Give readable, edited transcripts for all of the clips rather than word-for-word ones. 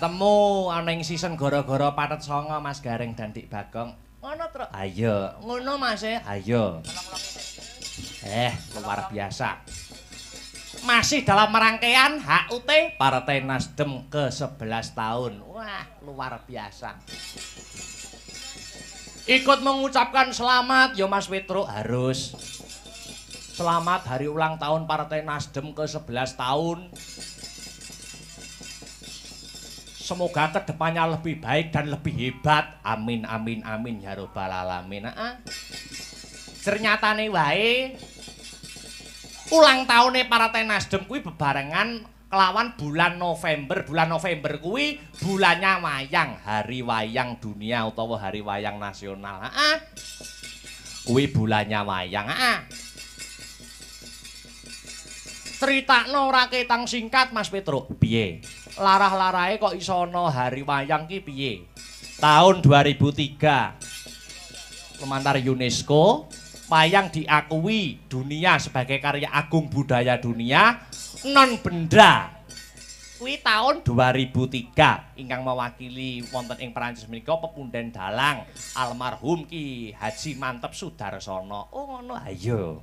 ketemu ana ing season gara-gara patet songo Mas Gareng dan Dik Bagong. Ngono, Truk. Ayo, ngono Mas e. Ayo. Luar biasa. Masih dalam rangkaian HUT Partai Nasdem ke-11 tahun. Wah, luar biasa. Ikut mengucapkan selamat ya Mas Petro harus. Selamat hari ulang tahun Partai Nasdem ke-11 tahun. Semoga kedepannya lebih baik dan lebih hebat. Amin, amin, amin ya robbal alamin. Ternyata nih wae ulang tahunnya Partai Nasdem kuwi bebarengan kelawan bulan November. Bulan November kuwi bulannya wayang, hari wayang dunia utawa hari wayang nasional. Kuwi bulannya wayang. Critakno ora ketang singkat Mas Petro. Piye? Larah-larahe kok iso ana hari wayang ki piye? Tahun 2003 lumantar UNESCO wayang diakui dunia sebagai karya agung budaya dunia non benda. Kuwi tahun 2003 ingkang mewakili wonten ing Perancis menika pepundhen dalang almarhum Ki Haji Mantep Sudarsono. Oh ngono ayo.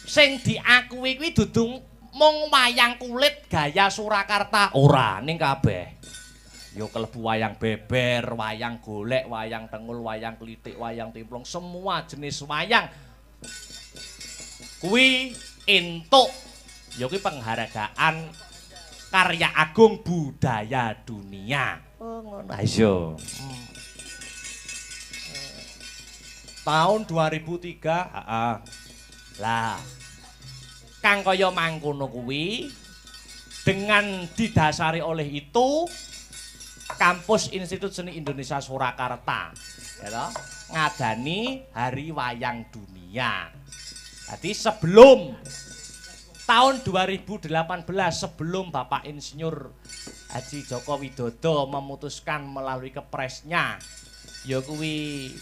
Sing diakui kuwi dudu mung wayang kulit gaya Surakarta ora ning kabeh. Yo kelebu wayang beber, wayang golek, wayang tengul, wayang klitik, wayang timplung, semua jenis wayang kuwi entuk ya kuwi penghargaan karya agung budaya dunia. Oh ngono. Ayo. Tahun 2003, Lah kang kaya mangkono kuwi dengan didasari oleh itu Kampus Institut Seni Indonesia Surakarta ya ngadani Hari Wayang Dunia. Jadi sebelum tahun 2018 sebelum Bapak Insinyur Haji Joko Widodo memutuskan melalui kepresnya ya kuwi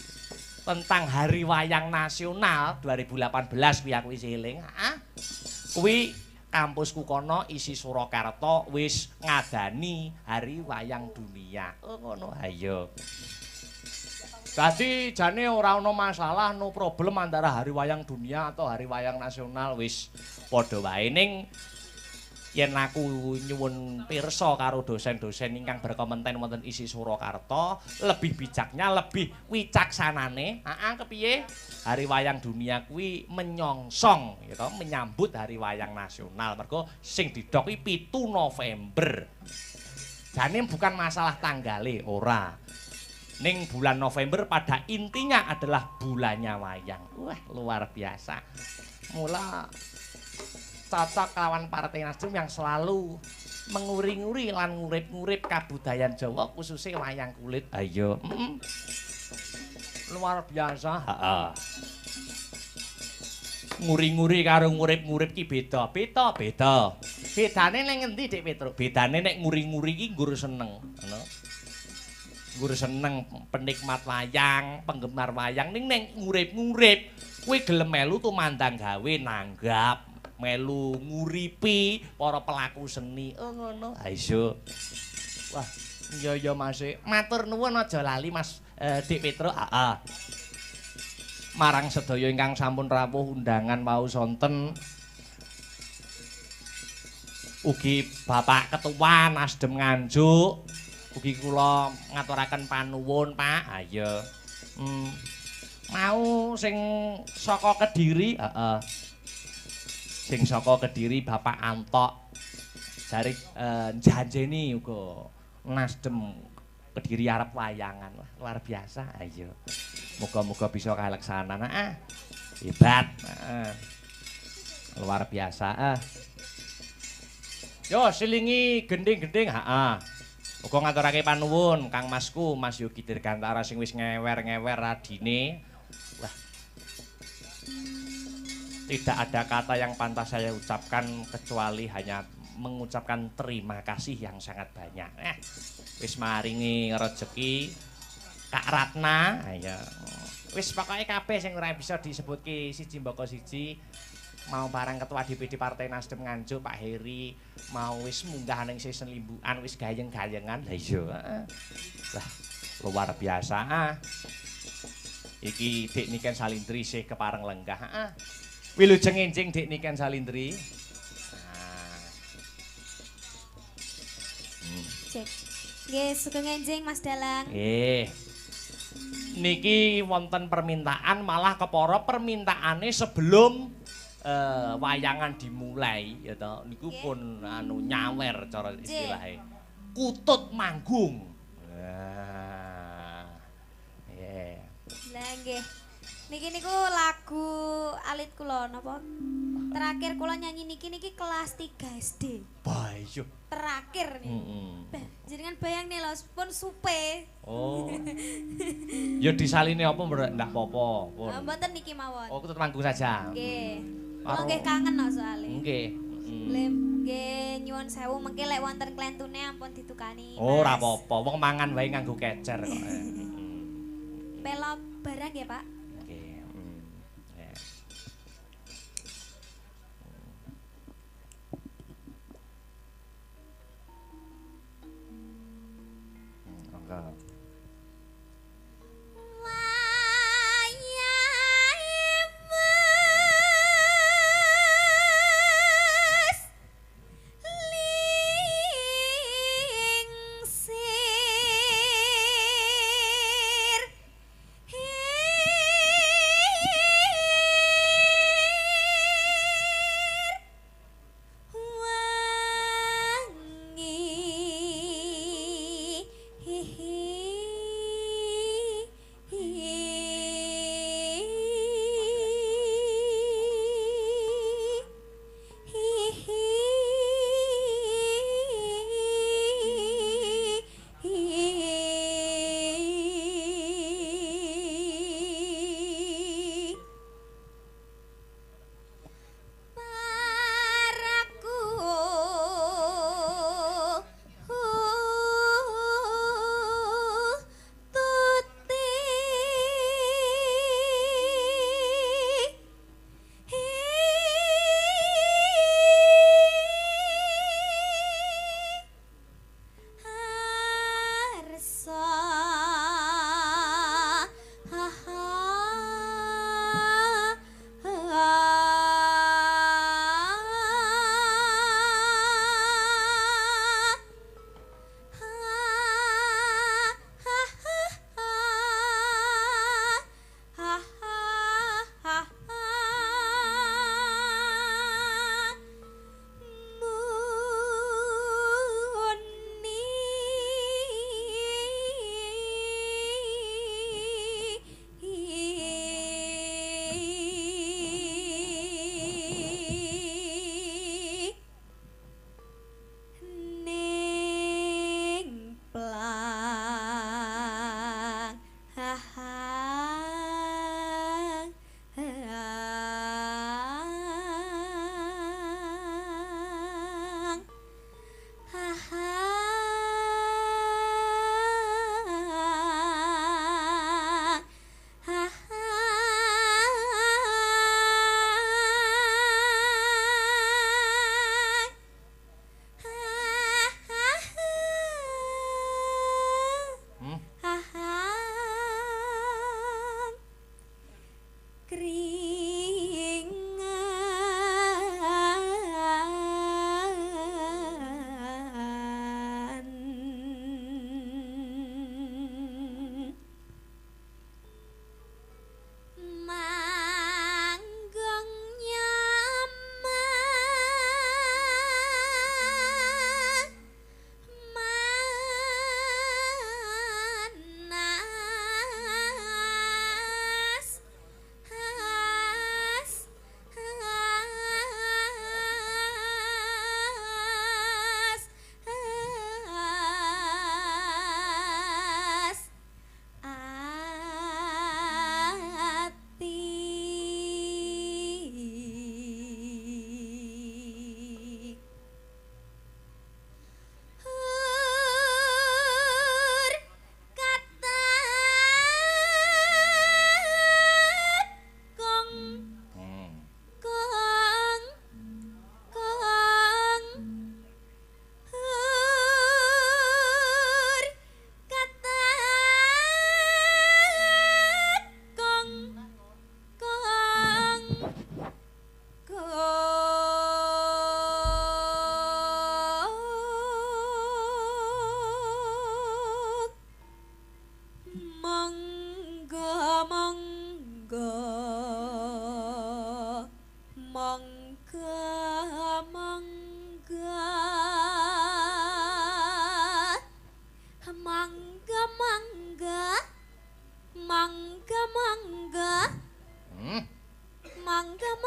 tentang Hari Wayang Nasional 2018 kuwi aku wis eling. Kuwi kampusku kono isi Surakarta wis ngadani Hari Wayang Dunia. Oh ngono ayo. Dadi jane ora ana masalah, no problem antara Hari Wayang Dunia atau Hari Wayang Nasional wis padha wae ning yen aku nyuwun pirsa karo dosen-dosen ingkang berkompeten wonten isi Surakarta, lebih bijaknya, lebih wicaksanane, kepiye? Hari Wayang Dunia kuwi menyongsong ya to, menyambut Hari Wayang Nasional. Mergo sing didok kuwi 7 November. Jane bukan masalah tanggale, ora. Ning bulan November pada intinya adalah bulannya wayang. Wah, luar biasa. Mula cocok lawan Partai Nasdem yang selalu menguri-nguri lan ngurip-ngurip kabudayan Jawa khususnya wayang kulit. Ayo. Luar biasa. Nguri-nguri karo ngurip-ngurip ki beda. Bedane ning endi Dik Petro? Bedane nek nguri-nguri ki nggur seneng, ngono. Nggur seneng penikmat wayang, penggemar wayang ning ngurip-ngurip kuwi gelem melu tumandang gawe nanggap melu nguripi para pelaku seni. Oh ngono. Ha iso. Wah, iya Mas. Matur nuwun aja lali Mas Dik Petro. Marang sedaya ingkang sampun rawuh undangan wau sonten. Ugi Bapak Ketua Nasdem Nganjuk, ugi kula ngaturaken panuwun, Pak. Ayo. Mau sing saka Kediri, sing saka Kediri Bapak Antok jare janjeni uga Nasdem Kediri arep wayangan. Wah, luar biasa. Ayo. Muga-muga bisa kaleksanan. Hebat. Luar biasa. Yo silingi gending-gending. Uga ngaturake panuwun Kang Masku, Mas Yogi Dirgantara sing wis ngewer-ngewer radine. Wah. Tidak ada kata yang pantas saya ucapkan kecuali hanya mengucapkan terima kasih yang sangat banyak. Wis maringi rejeki Kak Ratna, ayo. Wis pokoke kabeh sing ora bisa disebutke siji mbaka siji. mau barang ketua DPD Partai Nasdem Nganjuk Pak Heri mau wis munggah ning season limbukan wis gayeng-gayengan. Lah iya, heeh. Lah luar biasa. Iki Dik Niken Salindri sih kepareng lenggah. Heeh. Wilujeng enjing Dik Niken Salindri. Cek. Nggih, sugeng enjing Mas Dalang. Nggih. Niki wonten permintaan malah kepara permintaane sebelum wayangan dimulai ya toh niku pun anu nyawer cara istilahnya. Kutut manggung. Nah. Yeah. Lah nggih. Niki niku lagu alit kula napa? Terakhir kula nyanyi niki kelas 3 SD. Bayo. Terakhir nih. Jenengan bayang nih lho pun supe. Oh. Ya disaline apa ndak apa-apa pun. Mboten niki mawon. Oh, kutut manggung saja. Nggih. Kula nggih kangen no soalé. Nggih. Nggih nyuwun sewu mengki lek wonten klentune ampun ditukani. Oh, ora apa-apa. Wong mangan wae nganggo kecer kok. Pelop barang ya, Pak? Nggih. Enggak. Wangi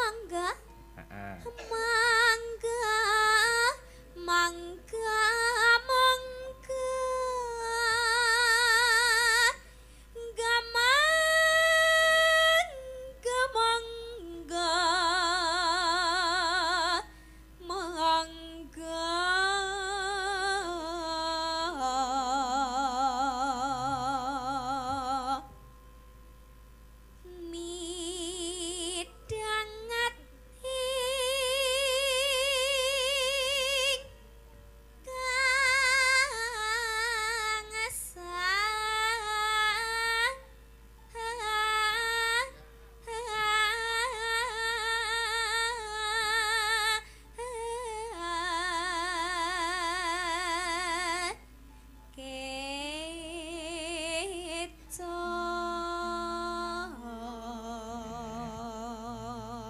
mangga Heeh. mangga mangga mangga gamangga mangga mangga midangat ing kang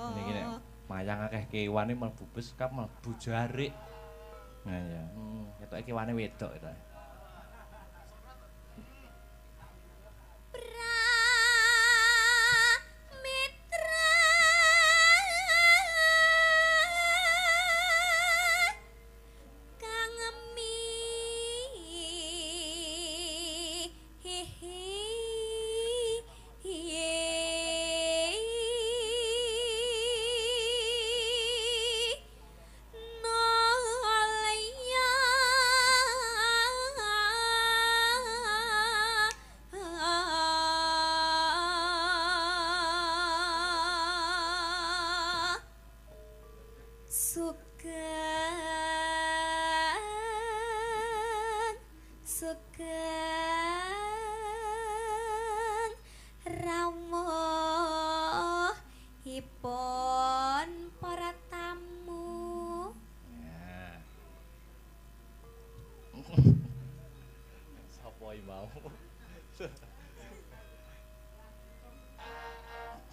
Niki nek mayang akeh kewane mlebu beskap mlebu jarik. Nah ya, ketoke kewane wedok itu. Pramitra kang sugeng rawuhipun para tamu. Ya. Sapa iki mau?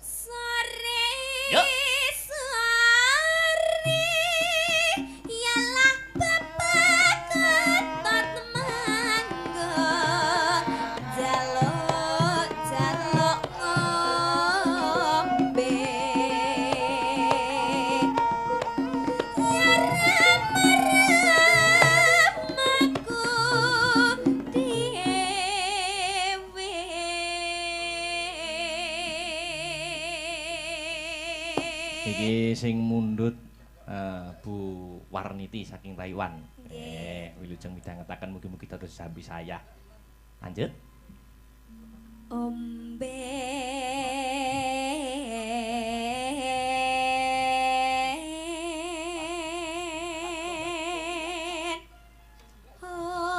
Sore Yuk. sore yalah bapak ketot mangga jaluk jaluk ngombe aku dhewe. Iki sing mundhut Bu Warniti saking Taiwan. Nggih. Wilujeng midhangetaken mugi-mugi dados sambi saya. Lanjut. Omben omben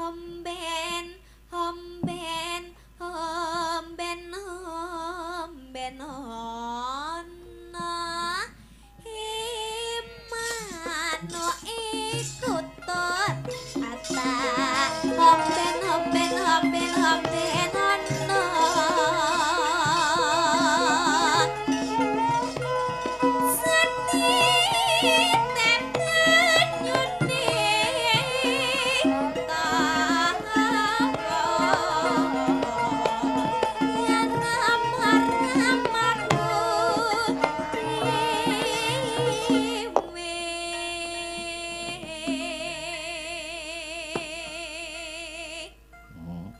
Homben, homben, homben, homben, ana imano ikutut ata homben, homben, homben, homben, ana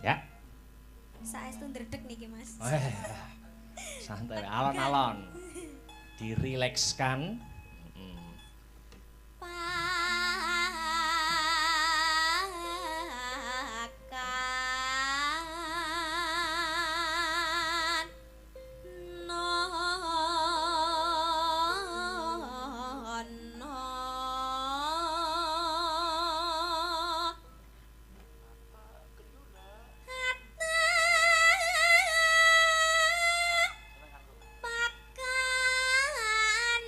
Ya. Saestu ndredeg niki Mas. Santai, alon-alon. Dirilekskan. Pakan nono pakan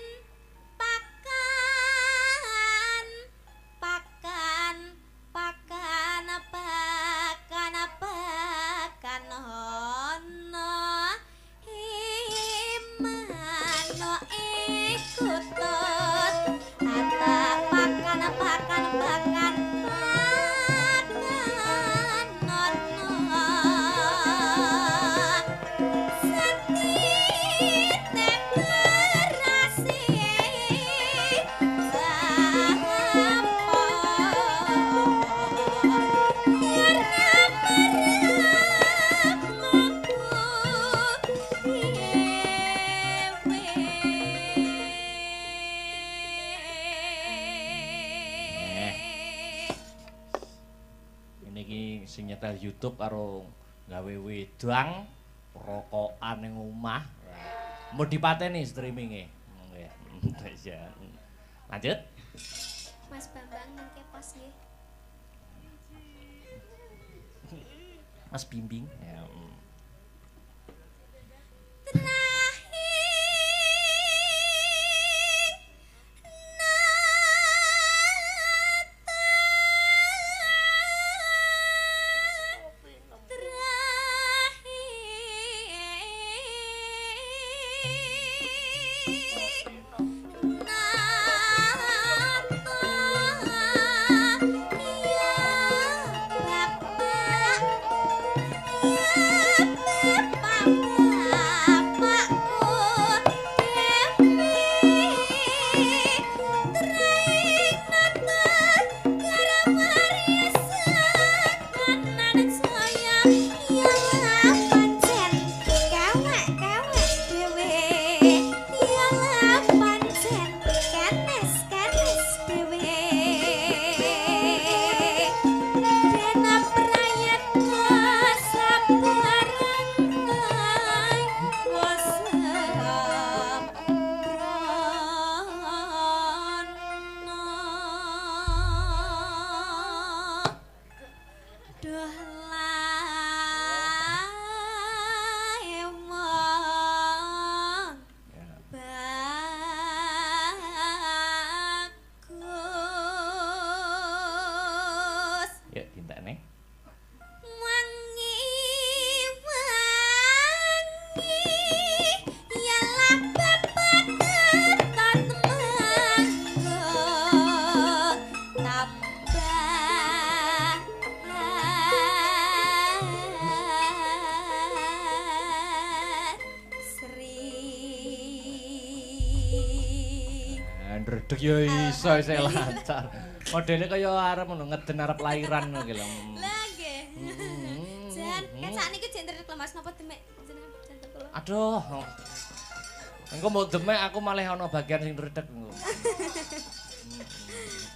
YouTube karo gawe wedang rokokan ning omah. Mau dipateni streaminge. Nggih. Lanjut. Mas Bambang ning kepos nggih. Mas Bimbing. Ya. Ndredeg ya iso isih lancar. Modele kaya arep ngono ngeden arep lairan ngono ki lho. Lah nggih. Jan, kan sakniki jek ndredeg lho Mas napa demek jenengan janten kula. Aduh. Engko mau demek aku malah ana bagian sing ndredeg engko.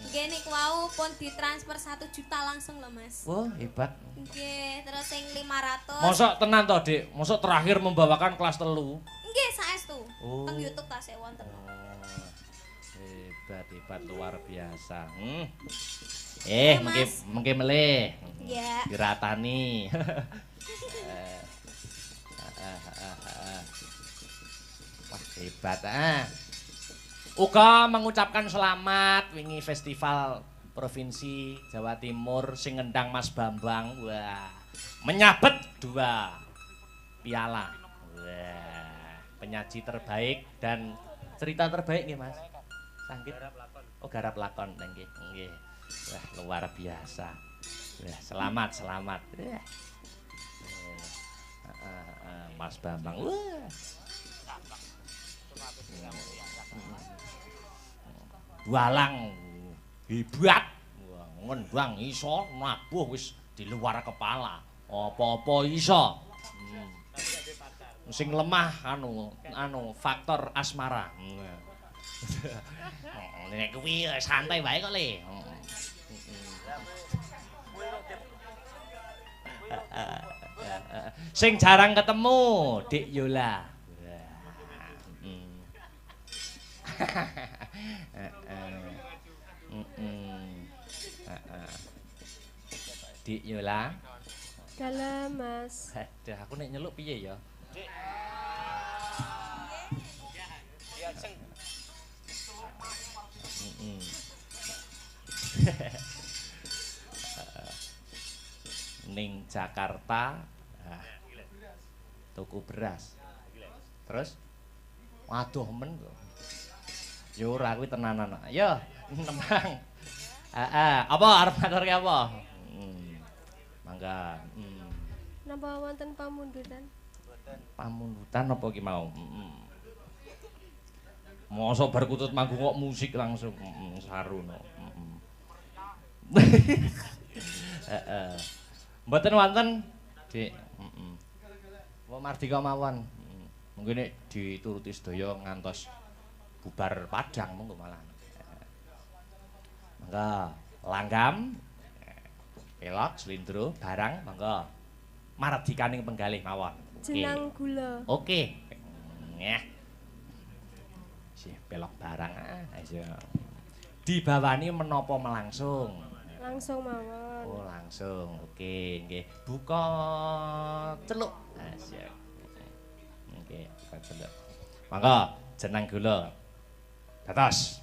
Nggih niku wau pun ditransfer 1 juta langsung lho Mas. Wah, hebat. Nggih, terus sing 500. Mosok tenan to, Dik? Mosok terakhir membawakan kelas 3? Nggih, saestu. Oh. Teng YouTube tasih wonten. Hebat luar biasa. Mengke melih. Iya. Diratani. Wah, hebat Uga mengucapkan selamat wingi festival Provinsi Jawa Timur sing ngendang Mas Bambang. Wah, menyabet 2 piala. Wah, penyaji terbaik dan cerita terbaik nih Mas. Sangkit. Oh, garap lakon nggih. Nggih. Wah, luar biasa. Wah, selamat. Wah. Mas Bambang. Wah. Walang hebat. Wah, ngendang iso nabuh wis di luar kepala. Apa-apa iso. Sing lemah faktor asmara. Nek kuwi santai wae kok Le. Sing jarang ketemu, Dik Yola. Dik Yola. Dalam Mas. Aduh, aku nek nyeluk piye ya? Ning Jakarta tuku beras. Terus waduh men kok. Yo ora kuwi tenanan. Yo, nembang. Apa arep ngaturke apa? Mangga. Napa wonten pamundutan? Pamundutan apa ki mau? Mosok bar kutut manggung kok musik langsung saruno. Mboten wonten, Dik. Wong mardika mawon. Mungkin nek dituruti sedaya ngantos bubar Padang monggo malah. Mangga langgam. Pelok, slindro, barang, monggo. Mardikaning penggalih mawon. Jenang gula. Oke. Nyeh. Sih pelok barang aja. Dibawani menapa melangsung? Langsung mawon. Oh, langsung. Oke, nggih. Buka celuk. Asyik. Oke, buka celuk. Monggo, jenang gula. Dados.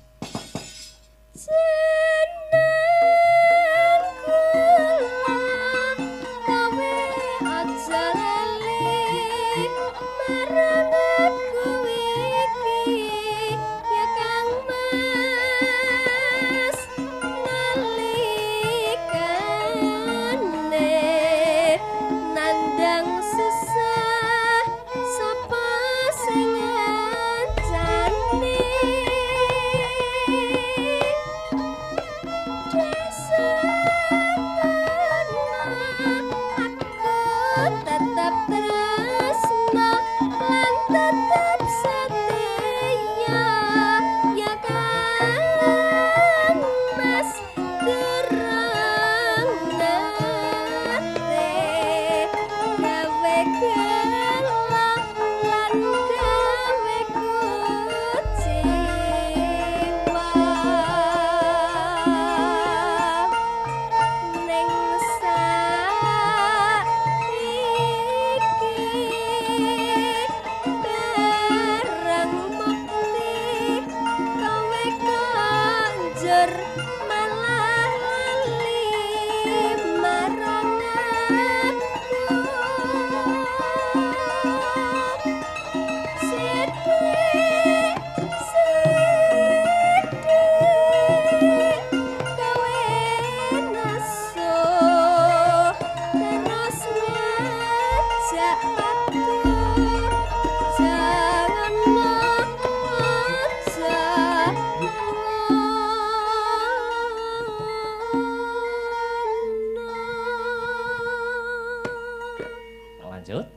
Lanjut.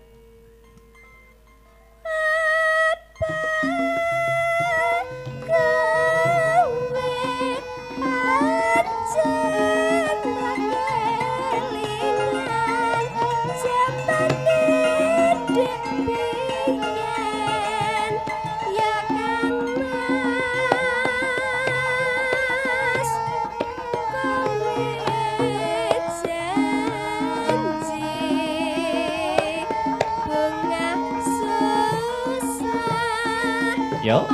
Yo.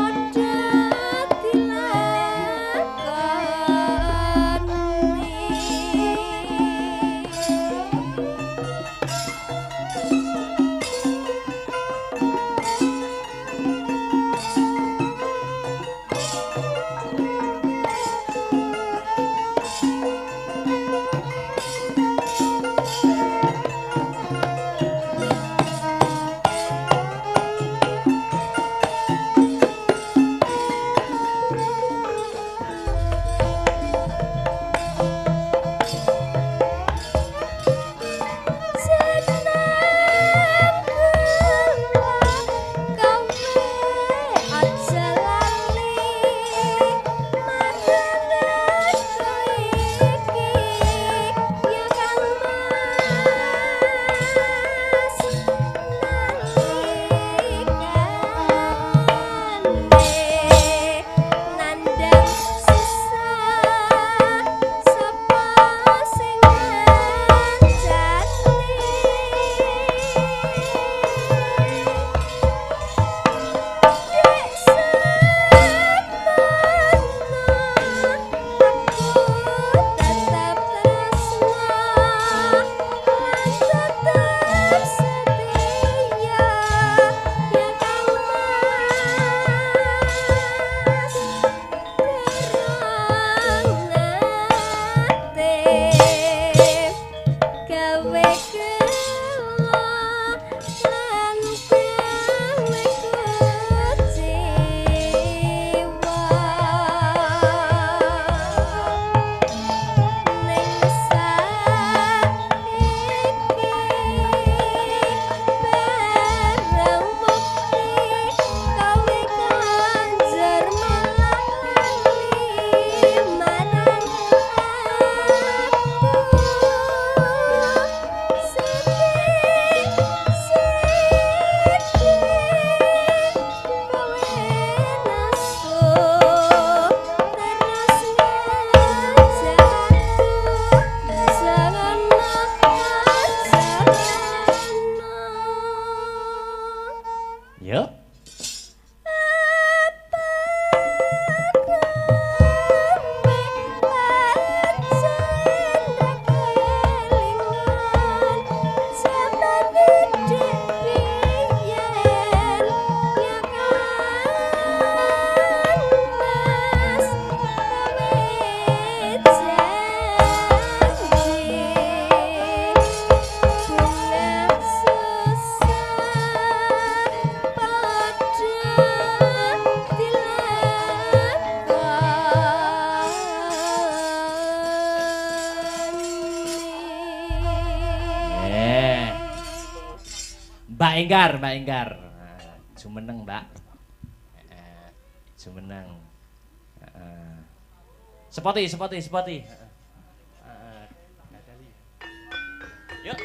Mbak Enggar. Jumeneng, Mbak. Jumeneng. Sepoti. Yuk.